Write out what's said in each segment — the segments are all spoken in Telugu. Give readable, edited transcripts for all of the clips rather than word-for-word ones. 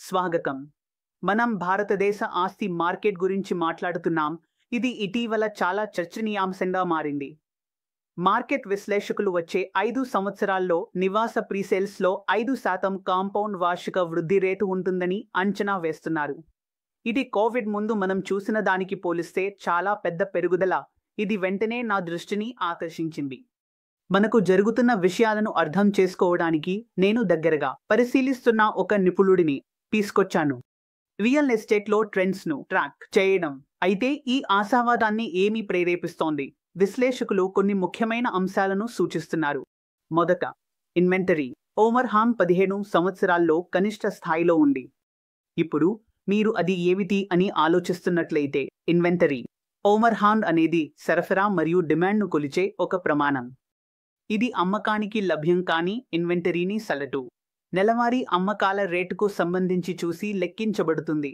స్వాగతం. మనం భారతదేశ ఆస్తి మార్కెట్ గురించి మాట్లాడుతున్నాం. ఇది ఇటీవల చాలా చర్చనీయాంశంగా మారింది. మార్కెట్ విశ్లేషకులు వచ్చే 5 సంవత్సరాల్లో నివాస ప్రీసేల్స్లో 5% కాంపౌండ్ వార్షిక వృద్ధి రేటు ఉంటుందని అంచనా వేస్తున్నారు. ఇది కోవిడ్ ముందు మనం చూసిన దానికి పోలిస్తే చాలా పెద్ద పెరుగుదల. ఇది వెంటనే నా దృష్టిని ఆకర్షించింది. మనకు జరుగుతున్న విషయాలను అర్థం చేసుకోవడానికి నేను దగ్గరగా పరిశీలిస్తున్న ఒక నిపుణుడిని తీసుకొచ్చాను. రియల్ ఎస్టేట్లో ట్రెండ్స్ను ట్రాక్ చేయడం. అయితే ఈ ఆశావాదాన్ని ఏమి ప్రేరేపిస్తోంది? విశ్లేషకులు కొన్ని ముఖ్యమైన అంశాలను సూచిస్తున్నారు. మొదట, ఇన్వెంటరీ ఓవర్హాంగ్ 15 సంవత్సరాల్లో కనిష్ట స్థాయిలో ఉంది. ఇప్పుడు మీరు అది ఏమిటి అని ఆలోచిస్తున్నట్లయితే, ఇన్వెంటరీ ఓవర్హాంగ్ అనేది సరఫరా మరియు డిమాండ్ను కొలిచే ఒక ప్రమాణం. ఇది అమ్మకానికి లభ్యం కాని ఇన్వెంటరీని సగటు నెలవారీ అమ్మకాల రేటుకు సంబంధించి చూసి లెక్కించబడుతుంది.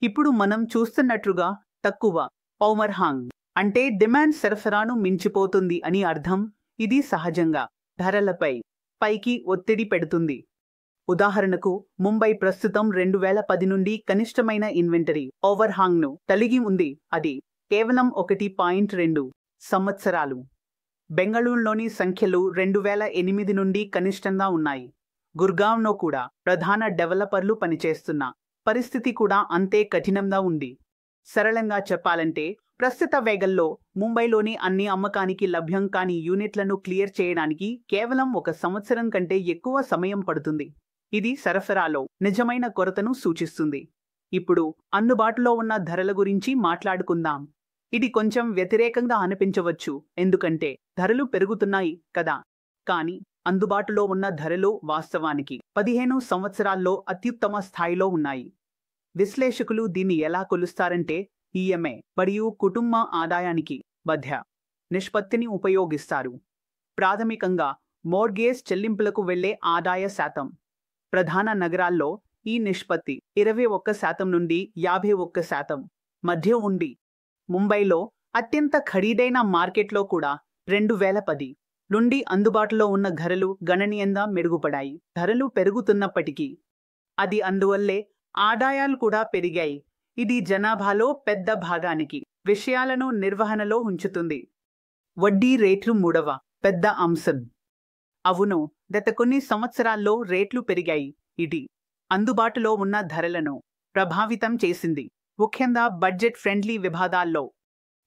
ఇప్పుడు మనం చూస్తున్నట్లుగా తక్కువ ఓవర్హాంగ్ అంటే డిమాండ్ సరఫరాను మించిపోతుంది అని అర్థం. ఇది సహజంగా ధరలపై పైకి ఒత్తిడి పెడుతుంది. ఉదాహరణకు, ముంబై ప్రస్తుతం 2010 నుండి కనిష్టమైన ఇన్వెంటరీ ఓవర్హాంగ్ను కలిగి ఉంది. అది కేవలం 1.2 సంవత్సరాలు. బెంగళూరులోని సంఖ్యలు 2008 నుండి కనిష్టంగా ఉన్నాయి. గుర్గావ్లో కూడా ప్రధాన డెవలపర్లు పనిచేస్తున్న పరిస్థితి కూడా అంతే కఠినంగా ఉంది. సరళంగా చెప్పాలంటే, ప్రస్తుత వేగంలో ముంబైలోని అన్ని అమ్మకానికి లభ్యం కాని యూనిట్లను క్లియర్ చేయడానికి కేవలం 1 సంవత్సరం కంటే ఎక్కువ సమయం పడుతుంది. ఇది సరఫరాలో నిజమైన కొరతను సూచిస్తుంది. ఇప్పుడు అందుబాటులో ఉన్న ధరల గురించి మాట్లాడుకుందాం. ఇది కొంచెం వ్యతిరేకంగా అనిపించవచ్చు, ఎందుకంటే ధరలు పెరుగుతున్నాయి కదా. కానీ అందుబాటులో ఉన్న ధరలు వాస్తవానికి 15 సంవత్సరాల్లో అత్యుత్తమ స్థాయిలో ఉన్నాయి. విశ్లేషకులు దీన్ని ఎలా కొలుస్తారంటే, ఈఎంఐ మరియు కుటుంబ ఆదాయానికి మధ్య నిష్పత్తిని ఉపయోగిస్తారు. ప్రాథమికంగా మోర్గేజ్ చెల్లింపులకు వెళ్లే ఆదాయ శాతం. ప్రధాన నగరాల్లో ఈ నిష్పత్తి 21% నుండి 51% మధ్య ఉంది. ముంబైలో అత్యంత ఖరీదైన మార్కెట్లో కూడా 2010 నుండి అందుబాటులో ఉన్న ధరలు గణనీయంగా మెరుగుపడాయి. ధరలు పెరుగుతున్నప్పటికీ అది అందువల్లే ఆదాయాలు కూడా పెరిగాయి. ఇది జనాభాలో పెద్ద భాగానికి విషయాలను నిర్వహణలో ఉంచుతుంది. వడ్డీ రేట్లు మూడవ పెద్ద అంశం. అవును, గత కొన్ని సంవత్సరాల్లో రేట్లు పెరిగాయి. ఇది అందుబాటులో ఉన్న ధరలను ప్రభావితం చేసింది, ముఖ్యంగా బడ్జెట్ ఫ్రెండ్లీ విభాగాల్లో.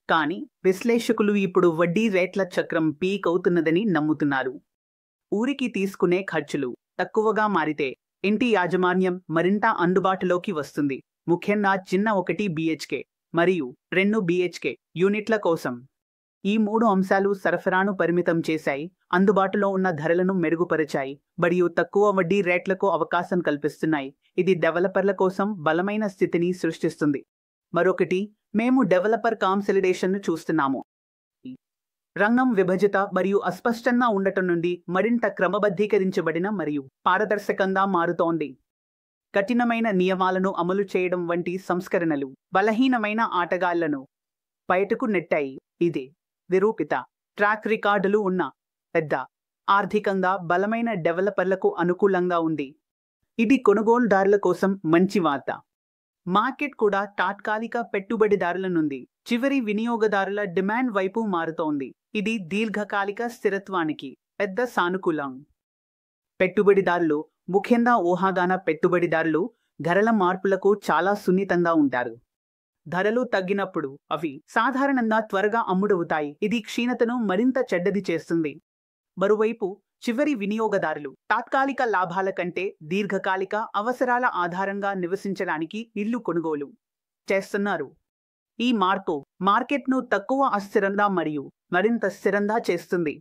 కానీ విశ్లేషకులు ఇప్పుడు వడ్డీ రేట్ల చక్రం పీక్ అవుతున్నదని నమ్ముతున్నారు. ఊరికి తీసుకునే ఖర్చులు తక్కువగా మారితే ఇంటి యాజమాన్యం మరింత అందుబాటులోకి వస్తుంది, ముఖ్యంగా చిన్న 1 BHK మరియు 2 BHK యూనిట్ల కోసం. ఈ 3 అంశాలు సరఫరాను పరిమితం చేశాయి, అందుబాటులో ఉన్న ధరలను మెరుగుపరిచాయి మరియు తక్కువ వడ్డీ రేట్లకు అవకాశం కల్పిస్తున్నాయి. ఇది డెవలపర్ల కోసం బలమైన స్థితిని సృష్టిస్తుంది. మరొకటి, మేము డెవలపర్ కాన్సలిడేషన్ను చూస్తున్నాము. రంగం విభజిత మరియు అస్పష్టంగా ఉండటం నుండి మరింత క్రమబద్ధీకరించబడిన మరియు పారదర్శకంగా మారుతోంది. కఠినమైన నియమాలను అమలు చేయడం వంటి సంస్కరణలు బలహీనమైన ఆటగాళ్లను బయటకు నెట్టాయి. ఇదే విరూపిత ట్రాక్ రికార్డులు ఉన్న పెద్ద, ఆర్థికంగా బలమైన డెవలపర్లకు అనుకూలంగా ఉంది. ఇది కొనుగోలుదారుల కోసం మంచి వార్త. మార్కెట్ కూడా తాత్కాలిక పెట్టుబడిదారుల నుండి చివరి వినియోగదారుల డిమాండ్ వైపు మారుతోంది. ఇది దీర్ఘకాలిక స్థిరత్వానికి పెద్ద సానుకూలం. పెట్టుబడిదారులు, ముఖ్యంగా ఊహాగాన పెట్టుబడిదారులు, ధరల మార్పులకు చాలా సున్నితంగా ఉంటారు. ధరలు తగ్గినప్పుడు అవి సాధారణంగా త్వరగా అమ్ముడవుతాయి. ఇది క్షీణతను మరింత చెడ్డది చేస్తుంది. మరోవైపు చివరి వినియోగదారులు తాత్కాలిక లాభాల కంటే దీర్ఘకాలిక అవసరాల ఆధారంగా నివసించడానికి ఇల్లు కొనుగోలు చేస్తున్నారు. ఈ మార్పు మార్కెట్ను తక్కువ అస్థిరంగా మరియు మరింత స్థిరంగా చేస్తుంది.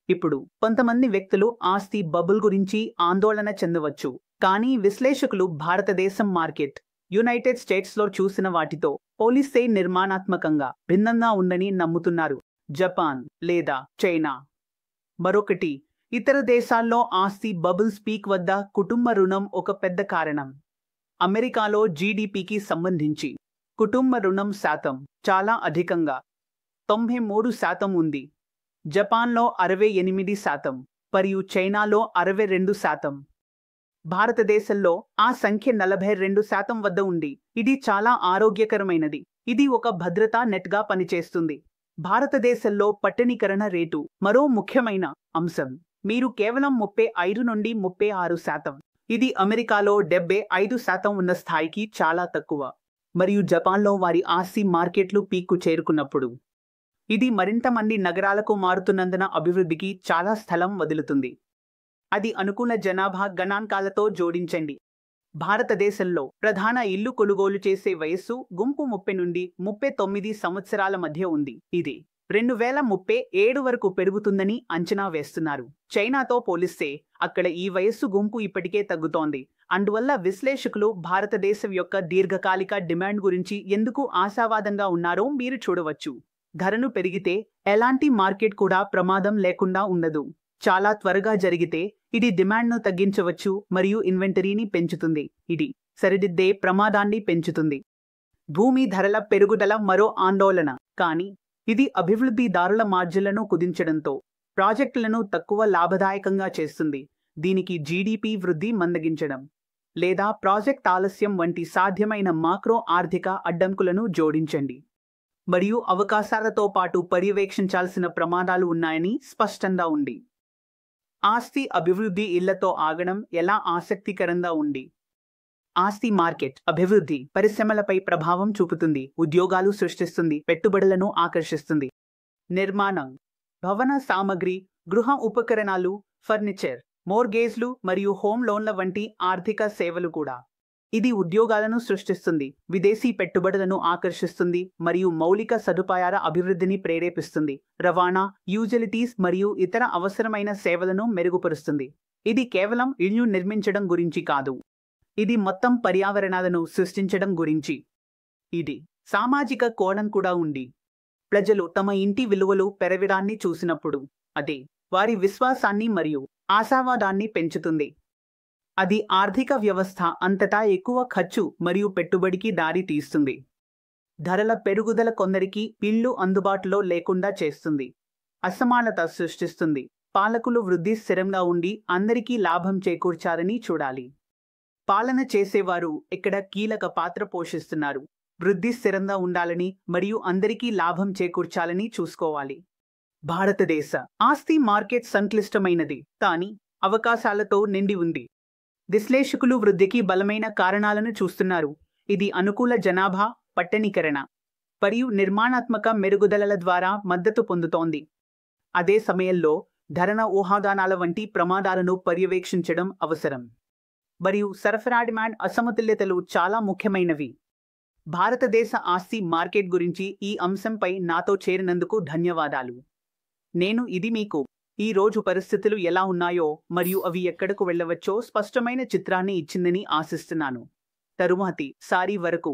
ఇప్పుడు కొంతమంది వ్యక్తులు ఆస్తి బబుల్ గురించి ఆందోళన చెందవచ్చు, కానీ విశ్లేషకులు భారతదేశం మార్కెట్ యునైటెడ్ స్టేట్స్లో చూసిన వాటితో పోలిస్తే నిర్మాణాత్మకంగా భిన్నంగా ఉందని నమ్ముతున్నారు. జపాన్ లేదా చైనా. మరొకటి, ఇతర దేశాల్లో ఆస్తి బబుల్స్ పీక్ వద్ద కుటుంబ రుణం ఒక పెద్ద కారణం. అమెరికాలో జీడీపీకి సంబంధించి కుటుంబ రుణం శాతం చాలా అధికంగా 93% ఉంది. జపాన్లో 68% మరియు చైనాలో 62%. భారతదేశంలో ఆ సంఖ్య 42% వద్ద ఉంది. ఇది చాలా ఆరోగ్యకరమైనది. ఇది ఒక భద్రతా నెట్గా పనిచేస్తుంది. భారతదేశంలో పట్టణీకరణ రేటు మరో ముఖ్యమైన అంశం. మీరు కేవలం 35 నుండి 36%. ఇది అమెరికాలో 75% ఉన్న స్థాయికి చాలా తక్కువ. మరియు జపాన్లో వారి ఆస్తి మార్కెట్లు పీక్కు చేరుకున్నప్పుడు ఇది మరింత మంది నగరాలకు మారుతున్నందున అభివృద్ధికి చాలా స్థలం వదులుతుంది. అది అనుకూల జనాభా గణాంకాలతో జోడించండి. భారతదేశంలో ప్రధాన ఇల్లు కొనుగోలు చేసే వయస్సు గుంపు 30 నుండి 39 సంవత్సరాల మధ్య ఉంది. ఇది 2037 వరకు పెరుగుతుందని అంచనా వేస్తున్నారు. చైనాతో పోలిస్తే అక్కడ ఈ వయస్సు గుంపు ఇప్పటికే తగ్గుతోంది. అందువల్ల విశ్లేషకులు భారతదేశం యొక్క దీర్ఘకాలిక డిమాండ్ గురించి ఎందుకు ఆశావాదంగా ఉన్నారో మీరు చూడవచ్చు. ధరను పెరిగితే ఎలాంటి మార్కెట్ కూడా ప్రమాదం లేకుండా ఉండదు. చాలా త్వరగా జరిగితే ఇది డిమాండ్ను తగ్గించవచ్చు మరియు ఇన్వెంటరీని పెంచుతుంది. ఇది సరిదిద్దే ప్రమాదాన్ని పెంచుతుంది. భూమి ధరల పెరుగుదల మరో ఆందోళన. కానీ ఇది అభివృద్ధిదారుల మార్జిన్లను కుదించడంతో ప్రాజెక్టులను తక్కువ లాభదాయకంగా చేస్తుంది. దీనికి జీడీపీ వృద్ధి మందగించడం లేదా ప్రాజెక్ట్ ఆలస్యం వంటి సాధ్యమైన మాక్రో ఆర్థిక అడ్డంకులను జోడించండి. మరియు అవకాశాలతో పాటు పర్యవేక్షించాల్సిన ప్రమాదాలు ఉన్నాయని స్పష్టంగా ఉంది. ఆస్తి అభివృద్ధి ఇళ్లతో ఆగడం ఎలా ఆసక్తికరంగా ఉంది. ఆస్తి మార్కెట్ అభివృద్ధి పరిశ్రమలపై ప్రభావం చూపుతుంది, ఉద్యోగాలు సృష్టిస్తుంది, పెట్టుబడులను ఆకర్షిస్తుంది. నిర్మాణం, భవన సామగ్రి, గృహ ఉపకరణాలు, ఫర్నిచర్, మోర్గేజ్లు మరియు హోమ్ లోన్ల వంటి ఆర్థిక సేవలు కూడా. ఇది ఉద్యోగాలను సృష్టిస్తుంది, విదేశీ పెట్టుబడులను ఆకర్షిస్తుంది మరియు మౌలిక సదుపాయాల అభివృద్ధిని ప్రేరేపిస్తుంది. రవాణా, యూటిలిటీస్ మరియు ఇతర అవసరమైన సేవలను మెరుగుపరుస్తుంది. ఇది కేవలం ఇల్లు నిర్మించడం గురించి కాదు, ఇది మొత్తం పర్యావరణాలను సృష్టించడం గురించి. ఇది సామాజిక కోణం కూడా ఉంది. ప్రజలు తమ ఇంటి విలువలు పెరగడాన్ని చూసినప్పుడు అది వారి విశ్వాసాన్ని మరియు ఆశావాదాన్ని పెంచుతుంది. అది ఆర్థిక వ్యవస్థ అంతటా ఎక్కువ ఖర్చు మరియు పెట్టుబడికి దారి తీస్తుంది. ధరల పెరుగుదల కొందరికి ఇల్లు అందుబాటులో లేకుండా చేస్తుంది, అసమానత సృష్టిస్తుంది. పాలకులు వృద్ధి స్థిరంగా ఉండి అందరికీ లాభం చేకూర్చారని చూడాలి. పాలన చేసేవారు ఇక్కడ కీలక పాత్ర పోషిస్తున్నారు. వృద్ధి స్థిరంగా ఉండాలని మరియు అందరికీ లాభం చేకూర్చాలని చూసుకోవాలి. భారతదేశ ఆస్తి మార్కెట్ సంక్లిష్టమైనది కానీ అవకాశాలతో నిండి ఉంది. విశ్లేషకులు వృద్ధికి బలమైన కారణాలను చూస్తున్నారు. ఇది అనుకూల జనాభా, పట్టణీకరణ మరియు నిర్మాణాత్మక మెరుగుదలల ద్వారా మద్దతు పొందుతోంది. అదే సమయంలో ధరల ఊహాగానాల వంటి ప్రమాదాలను పర్యవేక్షించడం అవసరం. మరియు సరఫరా డిమాండ్ అసమతుల్యతలు చాలా ముఖ్యమైనవి. భారతదేశ ఆస్తి మార్కెట్ గురించి ఈ అంశంపై నాతో చేరినందుకు ధన్యవాదాలు. నేను ఇది మీకు ఈ రోజు పరిస్థితులు ఎలా ఉన్నాయో మరియు అవి ఎక్కడకు వెళ్ళవచ్చో స్పష్టమైన చిత్రాన్ని ఇచ్చిందని ఆశిస్తున్నాను. తరువాతి సారి వరకు